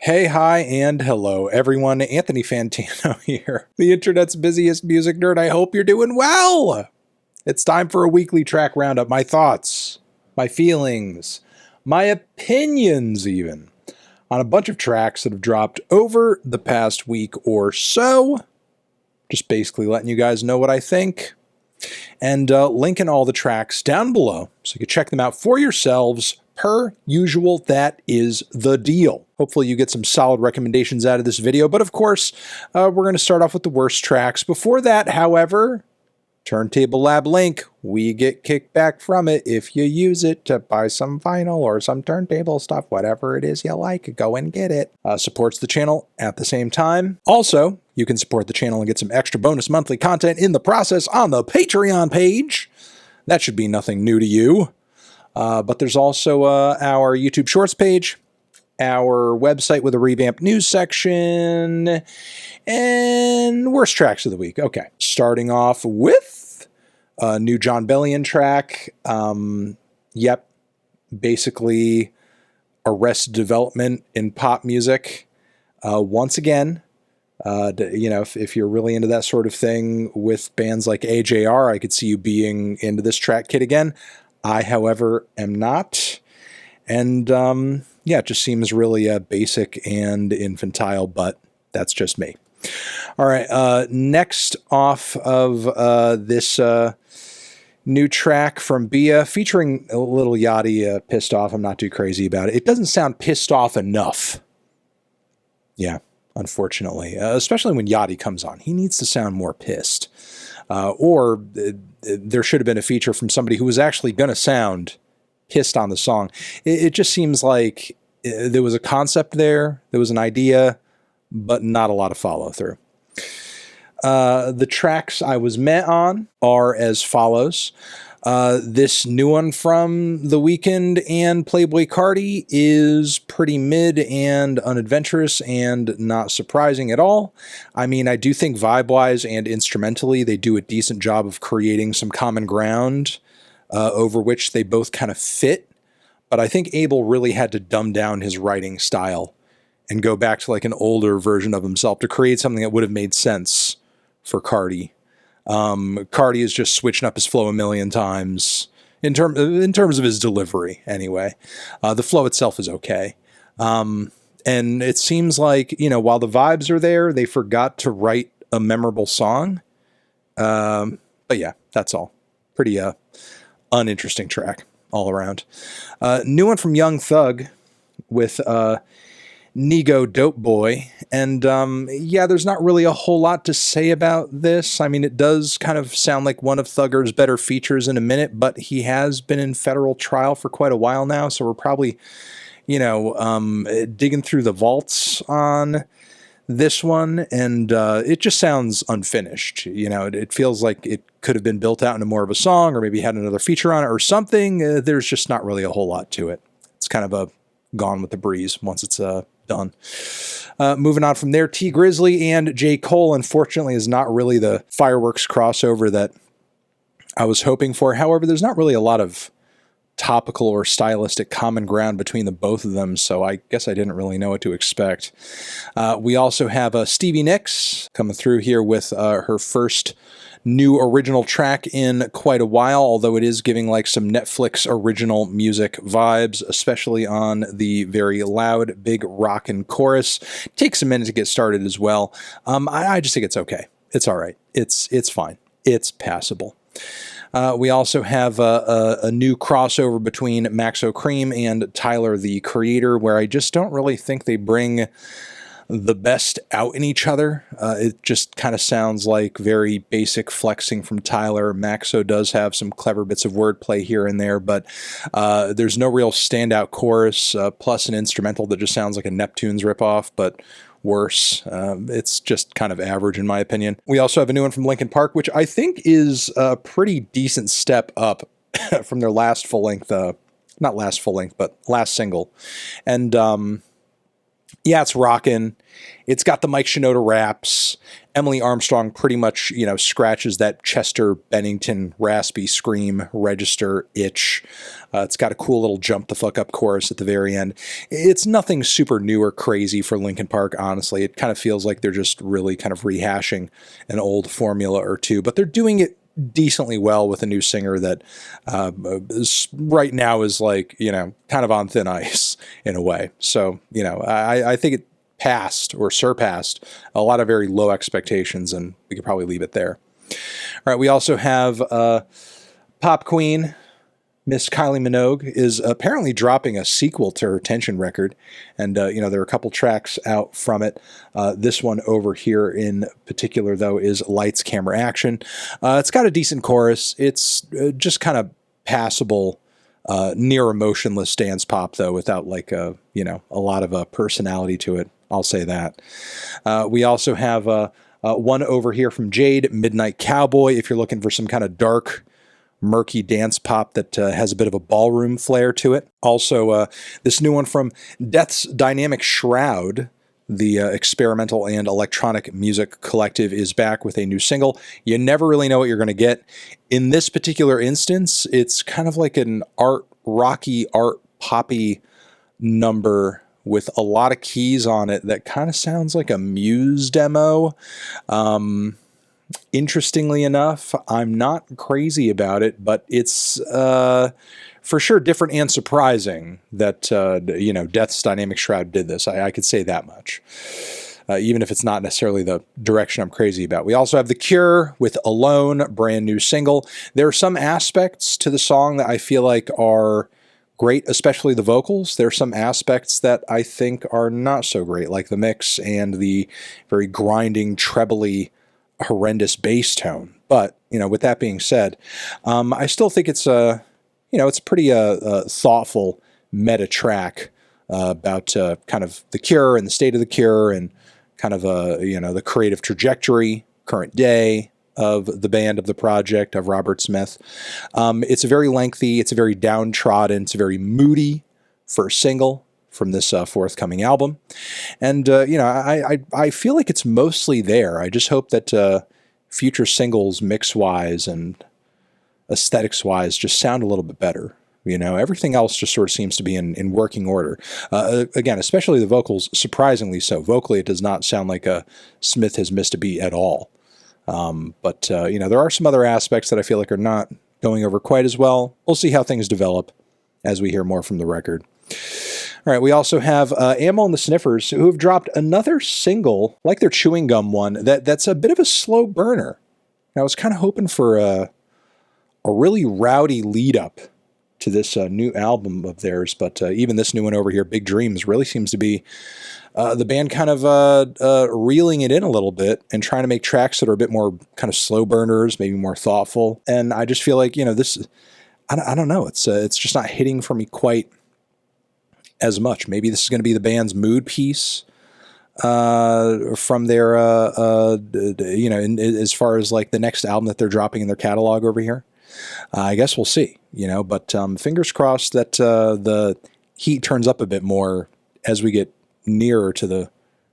Hey, hi, and hello, everyone. Anthony Fantano here, the internet's busiest music nerd. I hope you're doing well. It's time for a weekly track roundup. My thoughts, my feelings, my opinions even, on a bunch of tracks that have dropped over the past week or so. Just basically letting you guys know what I think. And linking all the tracks down below so you can check them out for yourselves. Per usual, that is the deal. Hopefully you get some solid recommendations out of this video, but of course, we're going to start off with the worst tracks. Before that, however, Turntable Lab link, we get kickback from it if you use it to buy some vinyl or some turntable stuff, whatever it is you like, go and get it. Supports the channel at the same time. Also, you can support the channel and get some extra bonus monthly content in the process on the Patreon page. That should be nothing new to you. But there's also our YouTube Shorts page, our website with a revamped news section, and worst tracks of the week. Okay, starting off with a new Jon Bellion track. Yep, basically Arrested Development in pop music. Once again, you know, if you're really into that sort of thing with bands like AJR, I could see you being into this track kit again. I, however, am not. And yeah, it just seems really basic and infantile, but that's just me. All right, next off of this new track from BIA featuring a Lil Yachty, Pissed Off. I'm not too crazy about it. It doesn't sound pissed off enough. Yeah, unfortunately, especially when Yachty comes on. He needs to sound more pissed. Or there should have been a feature from somebody who was actually going to sound pissed on the song. It just seems like there was a concept there was an idea, but not a lot of follow through. The tracks I was met on are as follows. This new one from The Weeknd and Playboi Carti is pretty mid and unadventurous and not surprising at all. I mean, I do think vibe-wise and instrumentally, they do a decent job of creating some common ground over which they both kind of fit. But I think Abel really had to dumb down his writing style and go back to like an older version of himself to create something that would have made sense for Carti. Carti is just switching up his flow a million times in terms of his delivery anyway. The flow itself is okay. And it seems like, you know, while the vibes are there, they forgot to write a memorable song. But yeah, that's all. Pretty uninteresting track all around. New one from Young Thug with Nigo Dope Boy. And yeah, there's not really a whole lot to say about this. I mean, it does kind of sound like one of Thugger's better features in a minute, but he has been in federal trial for quite a while now, so we're probably, you know, digging through the vaults on this one, and it just sounds unfinished. You know, it feels like it could have been built out into more of a song, or maybe had another feature on it or something. There's just not really a whole lot to it. It's kind of a gone with the breeze once it's done. Moving on from there, T Grizzley and J. Cole, unfortunately, is not really the fireworks crossover that I was hoping for. However, there's not really a lot of topical or stylistic common ground between the both of them, so I guess I didn't really know what to expect. We also have Stevie Nicks coming through here with her first new original track in quite a while, although it is giving like some Netflix original music vibes, especially on the very loud, big rockin' chorus. Takes a minute to get started as well. I just think it's okay. It's all right. It's fine. It's passable. We also have a new crossover between Maxo Cream and Tyler, the Creator, where I just don't really think they bring the best out in each other. It just kind of sounds like very basic flexing from Tyler. Maxo does have some clever bits of wordplay here and there, but there's no real standout chorus, plus an instrumental that just sounds like a Neptunes ripoff, but worse. It's just kind of average in my opinion. We also have a new one from Linkin Park, which I think is a pretty decent step up from their last full length, not last full length, but last single. And Yeah, it's rocking. It's got the Mike Shinoda raps. Emily Armstrong pretty much, scratches that Chester Bennington raspy scream register itch. It's got a cool little jump the fuck up chorus at the very end. It's nothing super new or crazy for Linkin Park, honestly. It kind of feels like they're just really kind of rehashing an old formula or two, but they're doing it decently well with a new singer that right now is like, kind of on thin ice in a way. So, I think it passed or surpassed a lot of very low expectations, and we could probably leave it there. All right, we also have Pop Queen, Miss Kylie Minogue, is apparently dropping a sequel to her Tension record, and there are a couple tracks out from it. This one over here in particular, though, is Lights, Camera, Action. It's got a decent chorus. It's just kind of passable, near emotionless dance pop, though, without like a lot of personality to it. I'll say that. We also have one over here from JADE, Midnight Cowboy, if you're looking for some kind of dark, murky dance pop that has a bit of a ballroom flair to it. Also, this new one from Death's Dynamic Shroud, the experimental and electronic music collective, is back with a new single. You never really know what you're going to get. In this particular instance, it's kind of like an rocky, art poppy number with a lot of keys on it that kind of sounds like a Muse demo. Interestingly enough, I'm not crazy about it, but it's for sure different and surprising that Death's Dynamic Shroud did this. I could say that much, even if it's not necessarily the direction I'm crazy about. We also have The Cure with Alone, brand new single. There are some aspects to the song that I feel like are great, especially the vocals. There are some aspects that I think are not so great, like the mix and the very grinding, trebly, horrendous bass tone. But, with that being said, I still think it's it's a pretty thoughtful meta track about kind of The Cure and the state of The Cure and kind of the creative trajectory, current day of the band, of the project, of Robert Smith. It's a very lengthy, it's a very downtrodden, it's a very moody first single from this forthcoming album. And, I feel like it's mostly there. I just hope that future singles, mix-wise and aesthetics-wise, just sound a little bit better. Everything else just sort of seems to be in working order. Again, especially the vocals, surprisingly so. Vocally, it does not sound like Smith has missed a beat at all. But there are some other aspects that I feel like are not going over quite as well. We'll see how things develop as we hear more from the record. All right, we also have Amyl and the Sniffers, who have dropped another single, like their Chewing Gum one, that's a bit of a slow burner. I was kind of hoping for a really rowdy lead-up to this new album of theirs, but even this new one over here, Big Dreams, really seems to be the band kind of reeling it in a little bit and trying to make tracks that are a bit more kind of slow burners, maybe more thoughtful. And I just feel like, this, I don't know, it's just not hitting for me quite as much. Maybe this is going to be the band's mood piece from their, as far as like the next album that they're dropping in their catalog over here. I guess we'll see, but fingers crossed that the heat turns up a bit more as we get nearer to the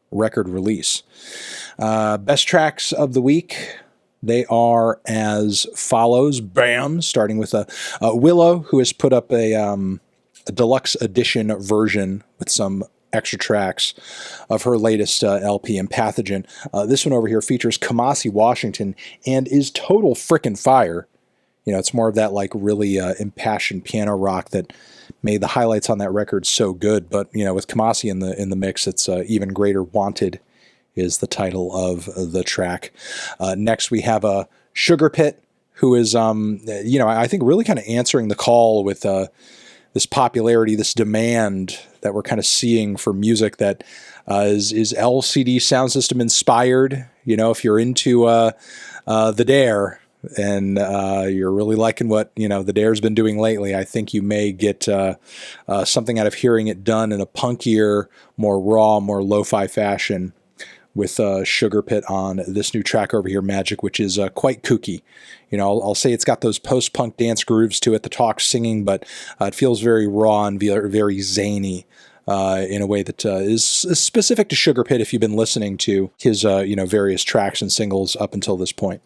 record release. Best tracks of the week, they are as follows. Bam! Starting with Willow, who has put up a deluxe edition version with some extra tracks of her latest LP, Pathogen. This one over here features Kamasi Washington and is total frickin' fire. It's more of that like really impassioned piano rock that made the highlights on that record so good. But with Kamasi in the mix, it's even greater. Wanted is the title of the track. Next, we have a Sugar Pit, who is I think really kind of answering the call with this popularity, this demand that we're kind of seeing for music that is LCD sound system inspired. If you're into the Dare, and you're really liking what the Dare's been doing lately, I think you may get something out of hearing it done in a punkier, more raw, more lo-fi fashion with Sugar Pit on this new track over here, Magic, which is quite kooky. I'll say it's got those post-punk dance grooves to it, the talk singing, but it feels very raw and very zany in a way that is specific to Sugar Pit if you've been listening to his various tracks and singles up until this point.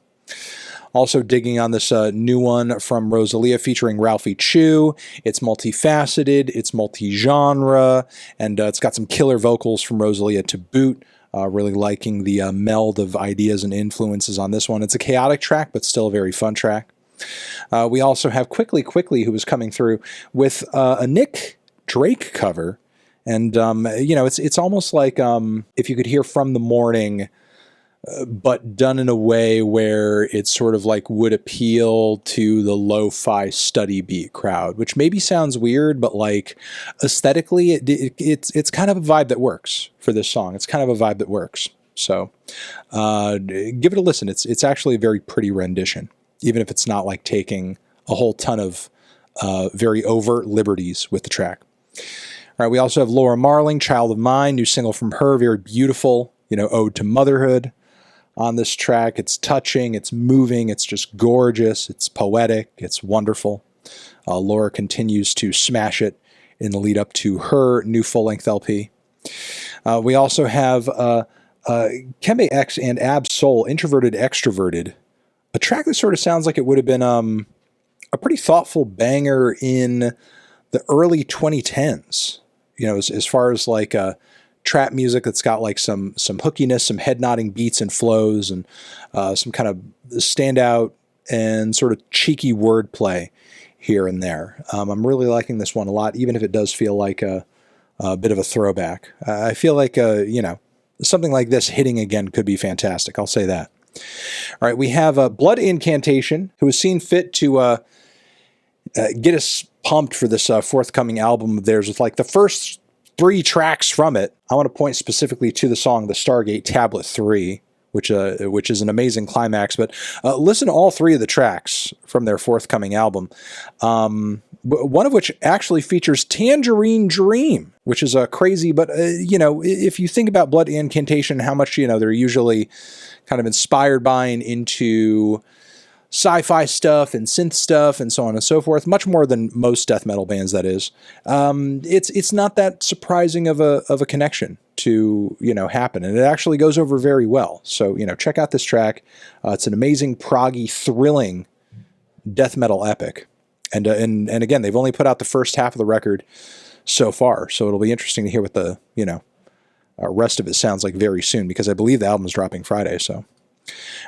Also digging on this new one from ROSALÍA featuring Ralphie Choo. It's multifaceted, it's multi-genre, and it's got some killer vocals from ROSALÍA to boot. Really liking the meld of ideas and influences on this one. It's a chaotic track, but still a very fun track. We also have Quickly, who is coming through with a Nick Drake cover. And, it's almost like if you could hear From the Morning, but done in a way where it sort of like would appeal to the lo-fi study beat crowd, which maybe sounds weird, but like aesthetically, it's kind of a vibe that works for this song. It's kind of a vibe that works. So give it a listen. It's actually a very pretty rendition, even if it's not like taking a whole ton of very overt liberties with the track. All right, we also have Laura Marling, Child of Mine, new single from her, very beautiful, ode to motherhood. On this track, it's touching, it's moving, it's just gorgeous, it's poetic, it's wonderful. Laura continues to smash it in the lead up to her new full-length LP. We also have Kembe X and Ab Soul, Introverted, Extroverted, a track that sort of sounds like it would have been a pretty thoughtful banger in the early 2010s, as far as like trap music that's got like some hookiness, some head nodding beats and flows, and some kind of standout and sort of cheeky wordplay here and there. I'm really liking this one a lot, even if it does feel like a bit of a throwback. I feel like something like this hitting again could be fantastic. I'll say that. All right, we have Blood Incantation, who has seen fit to get us pumped for this forthcoming album of theirs with like the first 3 tracks from it. I want to point specifically to the song The Stargate Tablet 3, which is an amazing climax, but listen to all 3 of the tracks from their forthcoming album, one of which actually features Tangerine Dream, which is crazy, but if you think about Blood Incantation, how much they're usually kind of inspired by and into sci-fi stuff and synth stuff and so on and so forth, much more than most death metal bands, that is. It's not that surprising of a connection to happen, and it actually goes over very well. So check out this track. It's an amazing proggy, thrilling death metal epic, and again, they've only put out the first half of the record so far, so it'll be interesting to hear what the rest of it sounds like very soon, because I believe the album is dropping Friday. So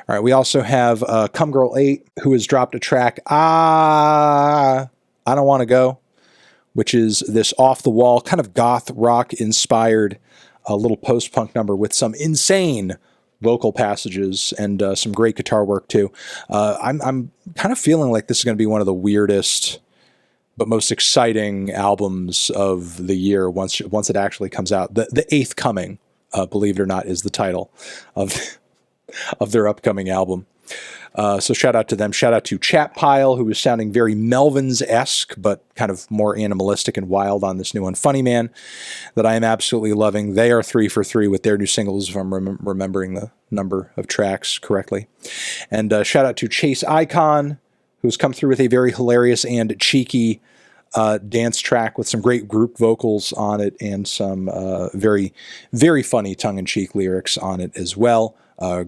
all right, we also have Come Girl 8, who has dropped a track, I Don't Want to Go, which is this off-the-wall, kind of goth rock-inspired little post-punk number with some insane vocal passages and some great guitar work, too. I'm kind of feeling like this is going to be one of the weirdest but most exciting albums of the year once it actually comes out. The Eighth Coming, believe it or not, is the title of their upcoming album. So shout out to them. Shout out to Chat Pile, who is sounding very Melvins-esque, but kind of more animalistic and wild on this new one. Funny Man, that I am absolutely loving. They are 3 for 3 with their new singles, if I'm remembering the number of tracks correctly. And shout out to Chase Icon, who's come through with a very hilarious and cheeky dance track with some great group vocals on it and some very, very funny tongue-in-cheek lyrics on it as well.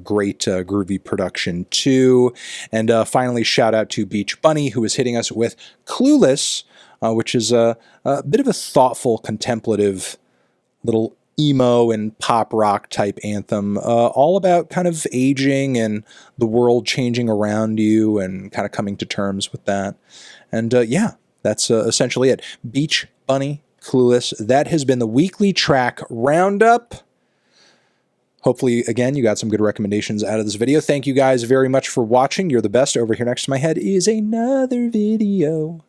Great groovy production too. And finally, shout out to Beach Bunny, who is hitting us with Clueless, which is a bit of a thoughtful, contemplative little emo and pop rock type anthem, all about kind of aging and the world changing around you and kind of coming to terms with that. And yeah, that's essentially it. Beach Bunny, Clueless. That has been the weekly track roundup. Hopefully, again, you got some good recommendations out of this video. Thank you guys very much for watching. You're the best. Over here next to my head is another video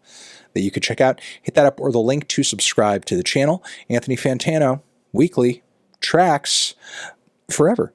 that you could check out. Hit that up or the link to subscribe to the channel. Anthony Fantano, weekly tracks forever.